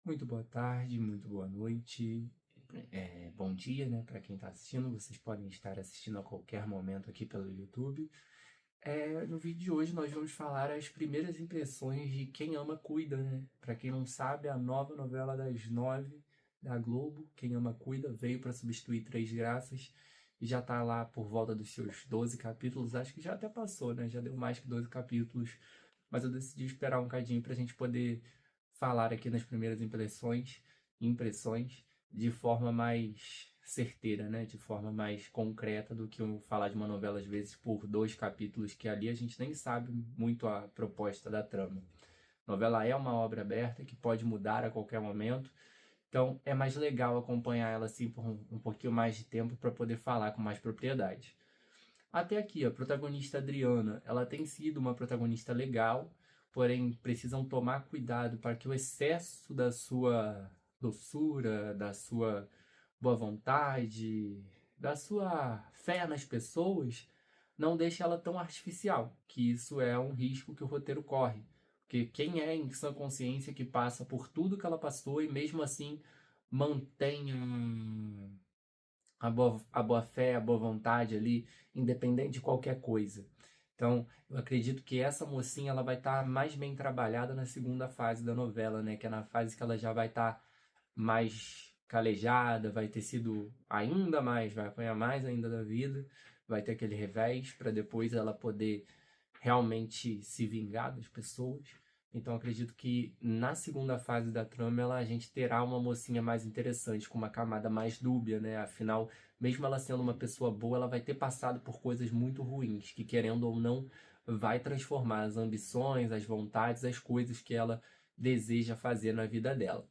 Muito boa tarde, muito boa noite, bom dia, né, para quem está assistindo. Vocês podem estar assistindo a qualquer momento aqui pelo YouTube. No vídeo de hoje nós vamos falar as primeiras impressões de Quem Ama Cuida, né? Para quem não sabe, a nova novela das 9 da Globo, Quem Ama Cuida, veio para substituir Três Graças e já está lá por volta dos seus 12 capítulos. Acho que já até passou, né? Já deu mais que 12 capítulos, mas eu decidi esperar um cadinho para a gente poder falar aqui nas primeiras impressões de forma mais certeira, né? De forma mais concreta do que eu falar de uma novela às vezes por dois capítulos que ali a gente nem sabe muito a proposta da trama. A novela é uma obra aberta que pode mudar a qualquer momento, então é mais legal acompanhar ela assim por um pouquinho mais de tempo para poder falar com mais propriedade. Até aqui, a protagonista Adriana, ela tem sido uma protagonista legal, porém precisam tomar cuidado para que o excesso da sua doçura, da sua boa vontade, da sua fé nas pessoas, não deixe ela tão artificial, que isso é um risco que o roteiro corre. Porque quem é em sã consciência que passa por tudo que ela passou e mesmo assim mantém a boa fé, a boa vontade ali, independente de qualquer coisa. Então, eu acredito que essa mocinha ela vai estar mais bem trabalhada na segunda fase da novela, né? Que é na fase que ela já vai estar mais calejada, vai ter sido ainda mais, vai apanhar mais ainda da vida, vai ter aquele revés para depois ela poder realmente se vingar das pessoas. Então acredito que na segunda fase da trama a gente terá uma mocinha mais interessante, com uma camada mais dúbia, né? Afinal, mesmo ela sendo uma pessoa boa, ela vai ter passado por coisas muito ruins, que querendo ou não, vai transformar as ambições, as vontades, as coisas que ela deseja fazer na vida dela.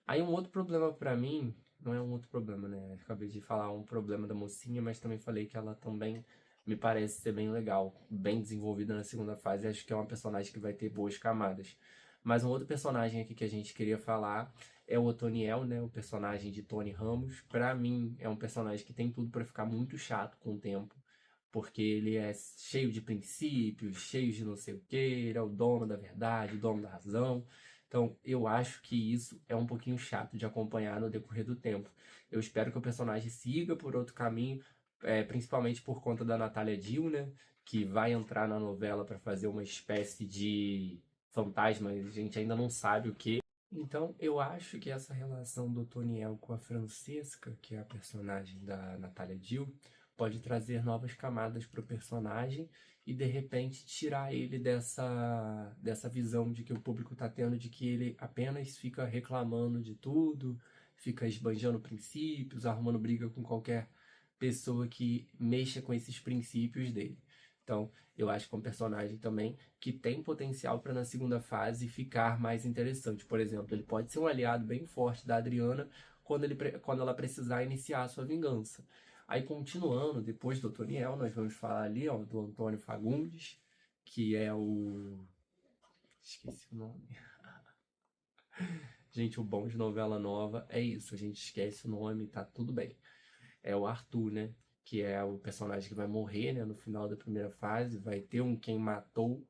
Aí um outro problema pra mim, não é um outro problema, né? Acabei de falar um problema da mocinha, mas também falei que ela também me parece ser bem legal, bem desenvolvida na segunda fase. Acho que é uma personagem que vai ter boas camadas. Mas um outro personagem aqui que a gente queria falar é o Otoniel, né? O personagem de Tony Ramos. Pra mim, é um personagem que tem tudo pra ficar muito chato com o tempo, porque ele é cheio de princípios, cheio de não sei o que, ele é o dono da verdade, o dono da razão. Então, eu acho que isso é um pouquinho chato de acompanhar no decorrer do tempo. Eu espero que o personagem siga por outro caminho, principalmente por conta da Natália Dill, né, que vai entrar na novela para fazer uma espécie de fantasma, a gente ainda não sabe o que. Então, eu acho que essa relação do Toniel com a Francesca, que é a personagem da Natália Dill, pode trazer novas camadas para o personagem e de repente tirar ele dessa visão de que o público está tendo de que ele apenas fica reclamando de tudo, fica esbanjando princípios, arrumando briga com qualquer pessoa que mexa com esses princípios dele. Então, eu acho que é um personagem também que tem potencial para na segunda fase ficar mais interessante. Por exemplo, ele pode ser um aliado bem forte da Adriana quando ela precisar iniciar a sua vingança. Aí, continuando, depois do Toniel, nós vamos falar ali, ó, do Antônio Fagundes, que é o. Esqueci o nome. Gente, o bom de novela nova é isso, a gente esquece o nome, tá tudo bem. É o Arthur, né? Que é o personagem que vai morrer, né, no final da primeira fase. Vai ter um quem matou.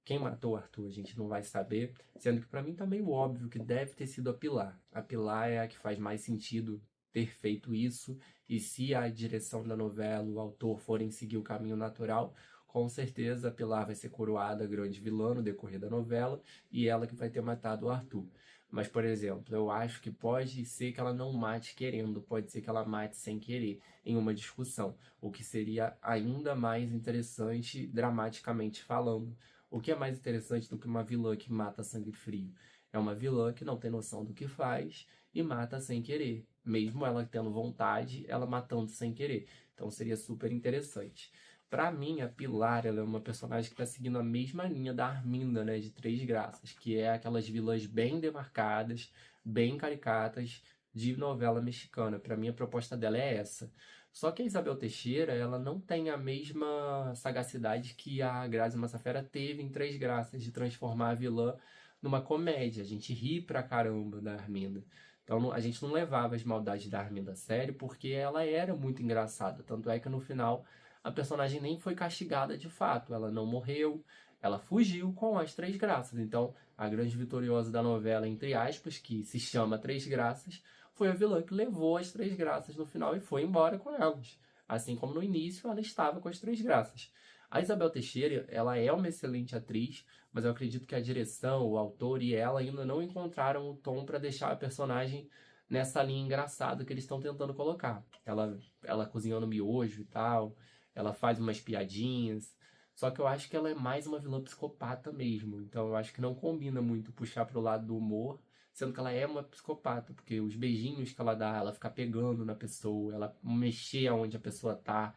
Quem matou o Arthur, a gente não vai saber. Sendo que pra mim tá meio óbvio que deve ter sido a Pilar. A Pilar é a que faz mais sentido ter feito isso. E se a direção da novela, o autor forem seguir o caminho natural, com certeza a Pilar vai ser coroada grande vilã no decorrer da novela e ela que vai ter matado o Arthur. Mas, por exemplo, eu acho que pode ser que ela não mate querendo, pode ser que ela mate sem querer em uma discussão, o que seria ainda mais interessante dramaticamente falando. O que é mais interessante do que uma vilã que mata a sangue frio? É uma vilã que não tem noção do que faz e mata sem querer. Mesmo ela tendo vontade, ela matando sem querer. Então seria super interessante. Pra mim, a Pilar, ela é uma personagem que tá seguindo a mesma linha da Arminda, né, de Três Graças, que é aquelas vilãs bem demarcadas, bem caricatas de novela mexicana. Pra mim, a proposta dela é essa. Só que a Isabel Teixeira, ela não tem a mesma sagacidade que a Grazi Massafera teve em Três Graças, de transformar a vilã numa comédia. A gente ri pra caramba da Arminda. Então a gente não levava as maldades da Arminda a sério porque ela era muito engraçada. Tanto é que no final a personagem nem foi castigada de fato. Ela não morreu, ela fugiu com as Três Graças. Então a grande vitoriosa da novela, entre aspas, que se chama Três Graças, foi a vilã que levou as Três Graças no final e foi embora com elas. Assim como no início ela estava com as Três Graças. A Isabel Teixeira, ela é uma excelente atriz, mas eu acredito que a direção, o autor e ela ainda não encontraram o tom para deixar a personagem nessa linha engraçada que eles estão tentando colocar. Ela cozinhando miojo e tal, ela faz umas piadinhas, só que eu acho que ela é mais uma vilã psicopata mesmo. Então eu acho que não combina muito puxar pro lado do humor, sendo que ela é uma psicopata, porque os beijinhos que ela dá, ela fica pegando na pessoa, ela mexer aonde a pessoa tá,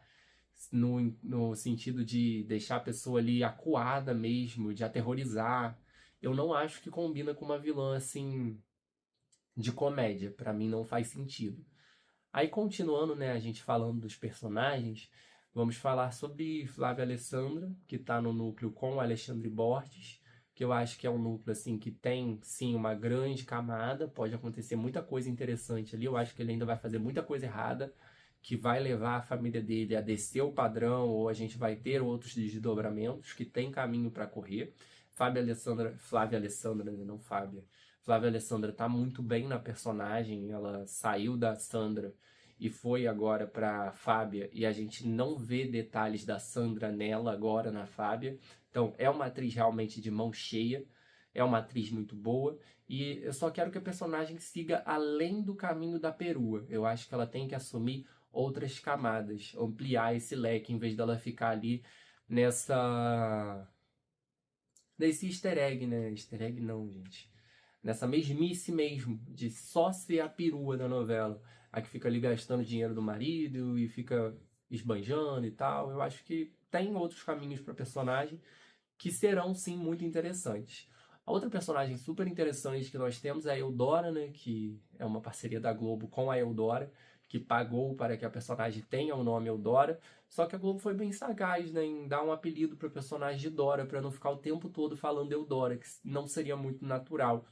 no sentido de deixar a pessoa ali acuada mesmo, de aterrorizar. Eu não acho que combina com uma vilã assim de comédia. Pra mim não faz sentido. Aí continuando, né, a gente falando dos personagens, vamos falar sobre Flávia Alessandra, que está no núcleo com o Alexandre Borges, que eu acho que é um núcleo assim que tem sim uma grande camada, pode acontecer muita coisa interessante ali, eu acho que ele ainda vai fazer muita coisa errada, que vai levar a família dele a descer o padrão, ou a gente vai ter outros desdobramentos, que tem caminho para correr. Flávia Alessandra, né, não Fábia. Flávia Alessandra tá muito bem na personagem, ela saiu da Sandra e foi agora para Fábia, e a gente não vê detalhes da Sandra nela agora na Fábia. Então é uma atriz realmente de mão cheia, é uma atriz muito boa, e eu só quero que a personagem siga além do caminho da perua. Eu acho que ela tem que assumir outras camadas, ampliar esse leque, em vez dela ficar ali nesse easter egg, né? Easter egg não, gente. Nessa mesmice mesmo, de só ser a perua da novela. A que fica ali gastando dinheiro do marido e fica esbanjando e tal. Eu acho que tem outros caminhos para personagem que serão sim muito interessantes. A outra personagem super interessante que nós temos é a Eudora, né, que é uma parceria da Globo com a Eudora, que pagou para que a personagem tenha o nome Eudora. Só que a Globo foi bem sagaz, né, em dar um apelido para o personagem de Dora, para não ficar o tempo todo falando Eudora, que não seria muito natural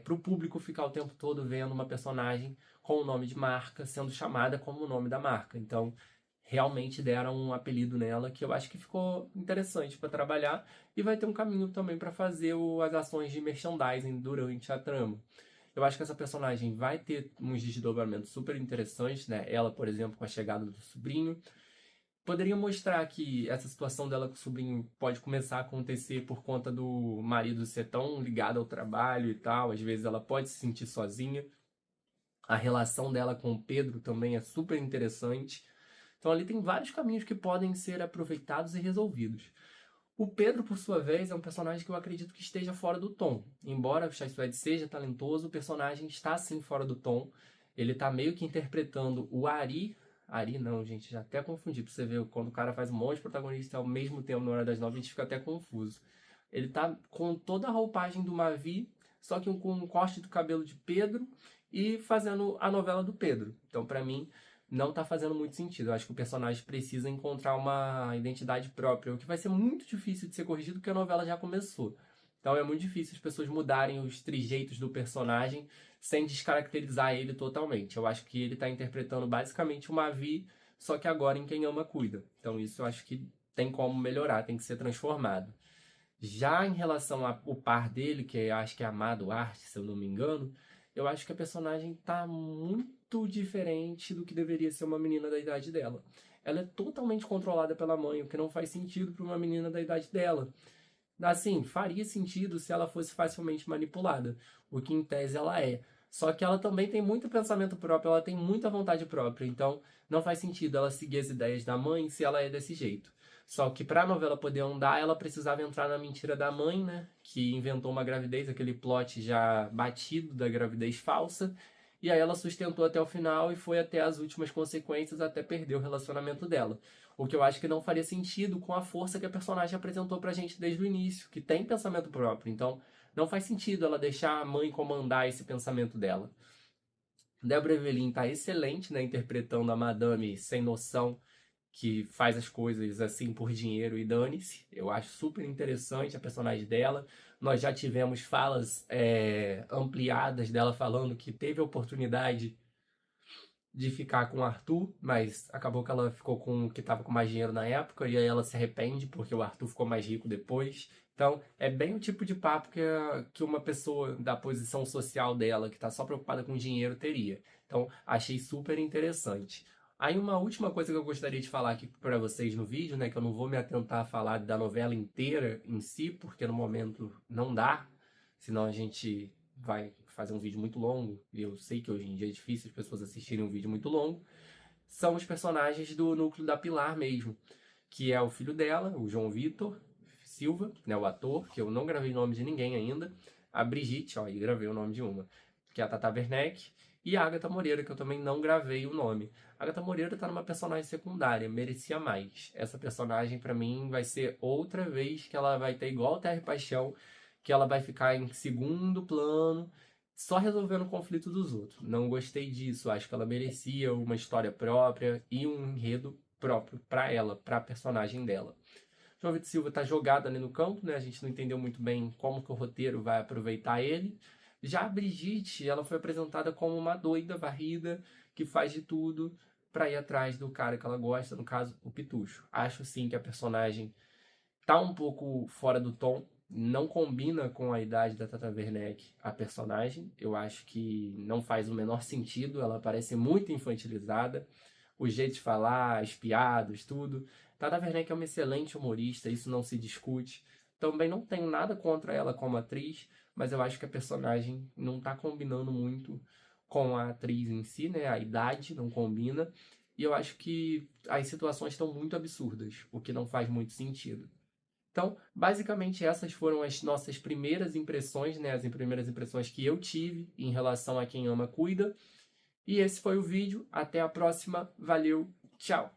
para o público ficar o tempo todo vendo uma personagem com o nome de marca sendo chamada como o nome da marca. Então, realmente deram um apelido nela que eu acho que ficou interessante para trabalhar e vai ter um caminho também para fazer as ações de merchandising durante a trama. Eu acho que essa personagem vai ter uns desdobramentos super interessantes, né? Ela, por exemplo, com a chegada do sobrinho, poderia mostrar que essa situação dela com o sobrinho pode começar a acontecer por conta do marido ser tão ligado ao trabalho e tal. Às vezes ela pode se sentir sozinha. A relação dela com o Pedro também é super interessante. Então ali tem vários caminhos que podem ser aproveitados e resolvidos. O Pedro, por sua vez, é um personagem que eu acredito que esteja fora do tom. Embora o Chai Suede seja talentoso, o personagem está sim fora do tom. Ele está meio que interpretando o Ari não, gente, já até confundi. Pra você ver, quando o cara faz um monte de protagonista ao mesmo tempo na Hora das Nove, a gente fica até confuso. Ele tá com toda a roupagem do Mavi, só que com um corte do cabelo de Pedro e fazendo a novela do Pedro. Então, pra mim, não tá fazendo muito sentido. Eu acho que o personagem precisa encontrar uma identidade própria, o que vai ser muito difícil de ser corrigido porque a novela já começou. Então é muito difícil as pessoas mudarem os trejeitos do personagem sem descaracterizar ele totalmente. Eu acho que ele está interpretando basicamente uma Vi, só que agora em Quem Ama Cuida. Então isso eu acho que tem como melhorar, tem que ser transformado. Já em relação ao par dele, que eu acho que é Amado Arte, se eu não me engano, eu acho que a personagem tá muito diferente do que deveria ser uma menina da idade dela. Ela é totalmente controlada pela mãe, o que não faz sentido para uma menina da idade dela. Assim, faria sentido se ela fosse facilmente manipulada, o que em tese ela é. Só que ela também tem muito pensamento próprio, ela tem muita vontade própria, então não faz sentido ela seguir as ideias da mãe se ela é desse jeito. Só que para a novela poder andar, ela precisava entrar na mentira da mãe, né? Que inventou uma gravidez, aquele plot já batido da gravidez falsa. E aí ela sustentou até o final e foi até as últimas consequências até perder o relacionamento dela. O que eu acho que não faria sentido com a força que a personagem apresentou pra gente desde o início, que tem pensamento próprio. Então, não faz sentido ela deixar a mãe comandar esse pensamento dela. Débora Evelyn tá excelente, né, interpretando a madame sem noção que faz as coisas assim por dinheiro e dane-se. Eu acho super interessante a personagem dela. Nós já tivemos falas ampliadas dela falando que teve a oportunidade de ficar com o Arthur, mas acabou que ela ficou com que estava com mais dinheiro na época, e aí ela se arrepende porque o Arthur ficou mais rico depois. Então, é bem o tipo de papo que uma pessoa da posição social dela, que está só preocupada com dinheiro, teria. Então, achei super interessante. Aí, uma última coisa que eu gostaria de falar aqui para vocês no vídeo, né, que eu não vou me atentar a falar da novela inteira em si, porque no momento não dá, senão a gente vai fazer um vídeo muito longo, e eu sei que hoje em dia é difícil as pessoas assistirem um vídeo muito longo, são os personagens do núcleo da Pilar mesmo, que é o filho dela, o João Vitor Silva, né, o ator, que eu não gravei o nome de ninguém ainda, a Brigitte, ó, e gravei o nome de uma, que é a Tata Werneck, e a Agatha Moreira, que eu também não gravei o nome. A Agatha Moreira tá numa personagem secundária, merecia mais. Essa personagem, pra mim, vai ser outra vez que ela vai ter igual Terra e Paixão, que ela vai ficar em segundo plano, só resolvendo o conflito dos outros. Não gostei disso, acho que ela merecia uma história própria e um enredo próprio para ela, para a personagem dela. João Vitor Silva está jogado ali no campo, né? A gente não entendeu muito bem como que o roteiro vai aproveitar ele. Já a Brigitte, ela foi apresentada como uma doida varrida que faz de tudo para ir atrás do cara que ela gosta, no caso, o Pitucho. Acho sim que a personagem tá um pouco fora do tom, não combina com a idade da Tata Werneck, a personagem. Eu acho que não faz o menor sentido, ela parece muito infantilizada. O jeito de falar, as piadas, tudo. Tata Werneck é uma excelente humorista, isso não se discute. Também não tenho nada contra ela como atriz, mas eu acho que a personagem não tá combinando muito com a atriz em si, né? A idade não combina. E eu acho que as situações estão muito absurdas, o que não faz muito sentido. Então, basicamente, essas foram as nossas primeiras impressões, né? As primeiras impressões que eu tive em relação a Quem Ama Cuida. E esse foi o vídeo. Até a próxima. Valeu, tchau!